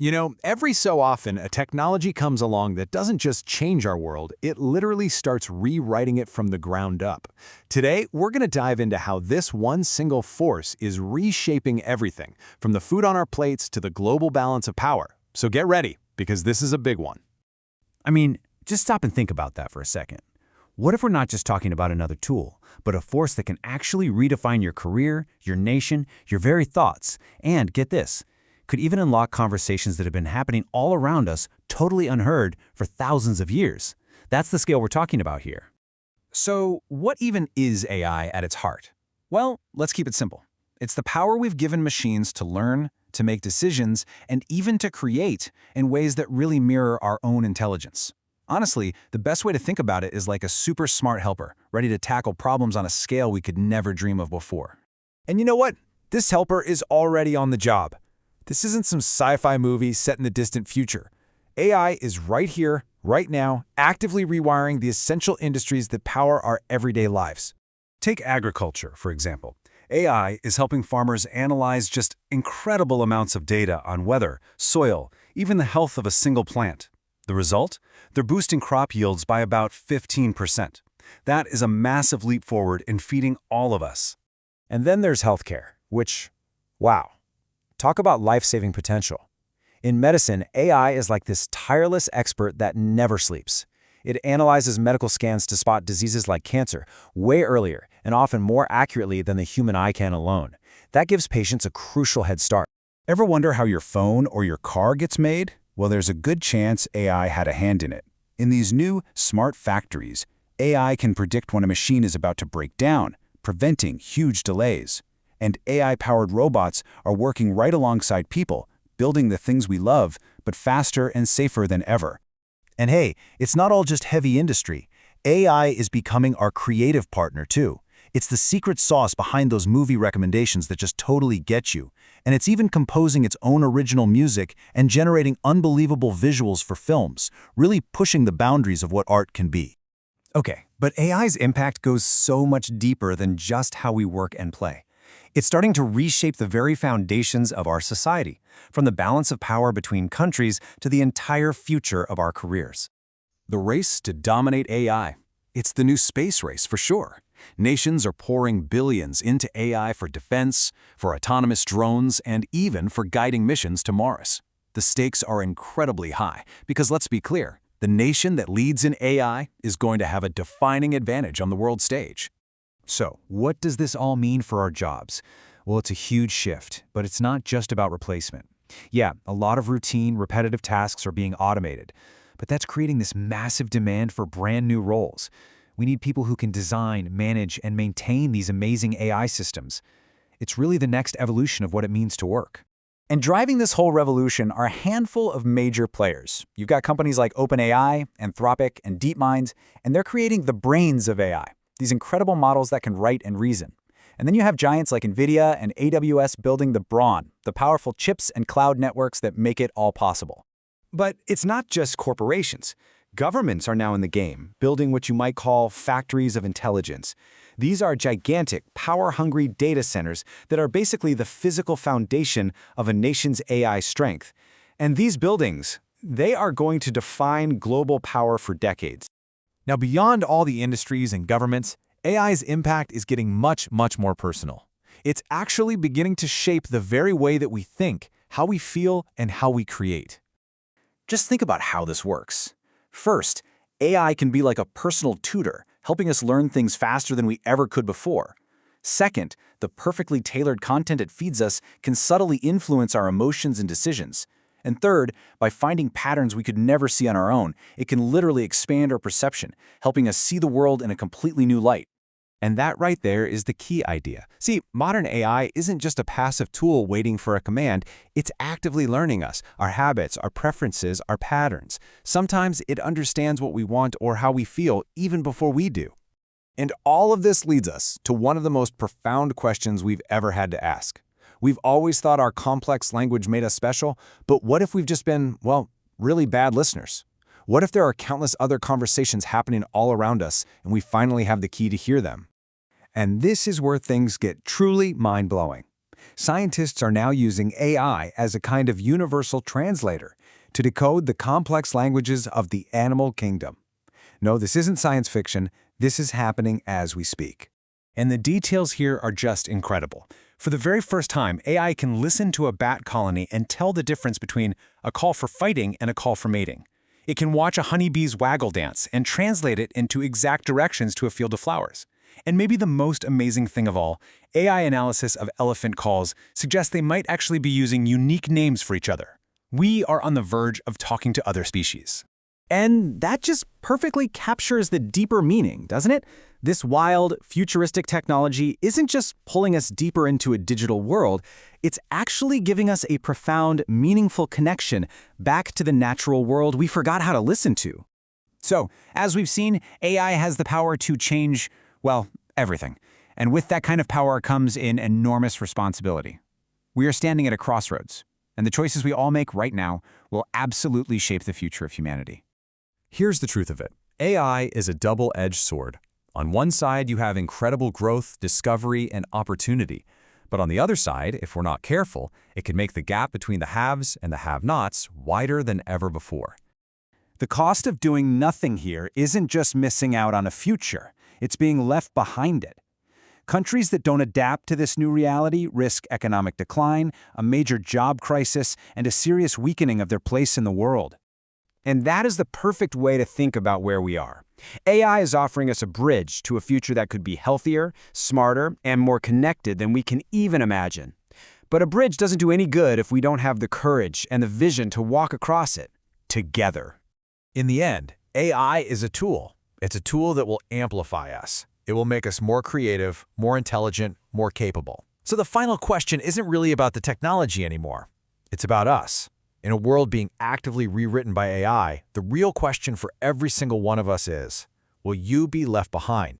You know, every so often, a technology comes along that doesn't just change our world, it literally starts rewriting it from the ground up. Today, we're going to dive into how this one single force is reshaping everything, from the food on our plates to the global balance of power. So get ready, because this is a big one. I mean, just stop and think about that for a second. What if we're not just talking about another tool, but a force that can actually redefine your career, your nation, your very thoughts, and get this, could even unlock conversations that have been happening all around us, totally unheard, for thousands of years? That's the scale we're talking about here. So, what even is AI at its heart? Well, let's keep it simple. It's the power we've given machines to learn, to make decisions, and even to create in ways that really mirror our own intelligence. Honestly, the best way to think about it is like a super smart helper, ready to tackle problems on a scale we could never dream of before. And you know what? This helper is already on the job. This isn't some sci-fi movie set in the distant future. AI is right here, right now, actively rewiring the essential industries that power our everyday lives. Take agriculture, for example. AI is helping farmers analyze just incredible amounts of data on weather, soil, even the health of a single plant. The result? They're boosting crop yields by about 15%. That is a massive leap forward in feeding all of us. And then there's healthcare, which, wow. Talk about life-saving potential. In medicine, AI is like this tireless expert that never sleeps. It analyzes medical scans to spot diseases like cancer way earlier and often more accurately than the human eye can alone. That gives patients a crucial head start. Ever wonder how your phone or your car gets made? Well, there's a good chance AI had a hand in it. In these new smart factories, AI can predict when a machine is about to break down, preventing huge delays. And AI-powered robots are working right alongside people, building the things we love, but faster and safer than ever. And hey, it's not all just heavy industry. AI is becoming our creative partner too. It's the secret sauce behind those movie recommendations that just totally get you. And it's even composing its own original music and generating unbelievable visuals for films, really pushing the boundaries of what art can be. Okay, but AI's impact goes so much deeper than just how we work and play. It's starting to reshape the very foundations of our society, from the balance of power between countries to the entire future of our careers. The race to dominate AI. It's the new space race for sure. Nations are pouring billions into AI for defense, for autonomous drones, and even for guiding missions to Mars. The stakes are incredibly high because, let's be clear, the nation that leads in AI is going to have a defining advantage on the world stage. So, what does this all mean for our jobs? Well, it's a huge shift, but it's not just about replacement. Yeah, a lot of routine, repetitive tasks are being automated, but that's creating this massive demand for brand new roles. We need people who can design, manage, and maintain these amazing AI systems. It's really the next evolution of what it means to work. And driving this whole revolution are a handful of major players. You've got companies like OpenAI, Anthropic, and DeepMind, and they're creating the brains of AI. These incredible models that can write and reason. And then you have giants like NVIDIA and AWS building the brawn, the powerful chips and cloud networks that make it all possible. But it's not just corporations. Governments are now in the game, building what you might call factories of intelligence. These are gigantic, power-hungry data centers that are basically the physical foundation of a nation's AI strength. And these buildings, they are going to define global power for decades. Now, beyond all the industries and governments, AI's impact is getting much, much more personal. It's actually beginning to shape the very way that we think, how we feel, and how we create. Just think about how this works. First, AI can be like a personal tutor, helping us learn things faster than we ever could before. Second, the perfectly tailored content it feeds us can subtly influence our emotions and decisions. And third, by finding patterns we could never see on our own, it can literally expand our perception, helping us see the world in a completely new light. And that right there is the key idea. See, modern AI isn't just a passive tool waiting for a command. It's actively learning us, our habits, our preferences, our patterns. Sometimes it understands what we want or how we feel even before we do. And all of this leads us to one of the most profound questions we've ever had to ask. We've always thought our complex language made us special, but what if we've just been, well, really bad listeners? What if there are countless other conversations happening all around us and we finally have the key to hear them? And this is where things get truly mind-blowing. Scientists are now using AI as a kind of universal translator to decode the complex languages of the animal kingdom. No, this isn't science fiction. This is happening as we speak. And the details here are just incredible. For the very first time, AI can listen to a bat colony and tell the difference between a call for fighting and a call for mating. It can watch a honeybee's waggle dance and translate it into exact directions to a field of flowers. And maybe the most amazing thing of all, AI analysis of elephant calls suggests they might actually be using unique names for each other. We are on the verge of talking to other species. And that just perfectly captures the deeper meaning, doesn't it? This wild, futuristic technology isn't just pulling us deeper into a digital world, it's actually giving us a profound, meaningful connection back to the natural world we forgot how to listen to. So, as we've seen, AI has the power to change, well, everything. And with that kind of power comes an enormous responsibility. We are standing at a crossroads, and the choices we all make right now will absolutely shape the future of humanity. Here's the truth of it. AI is a double-edged sword. On one side, you have incredible growth, discovery, and opportunity. But on the other side, if we're not careful, it can make the gap between the haves and the have-nots wider than ever before. The cost of doing nothing here isn't just missing out on a future, it's being left behind it. Countries that don't adapt to this new reality risk economic decline, a major job crisis, and a serious weakening of their place in the world. And that is the perfect way to think about where we are. AI is offering us a bridge to a future that could be healthier, smarter, and more connected than we can even imagine. But a bridge doesn't do any good if we don't have the courage and the vision to walk across it together. In the end, AI is a tool. It's a tool that will amplify us. It will make us more creative, more intelligent, more capable. So the final question isn't really about the technology anymore. It's about us. In a world being actively rewritten by AI, the real question for every single one of us is, will you be left behind?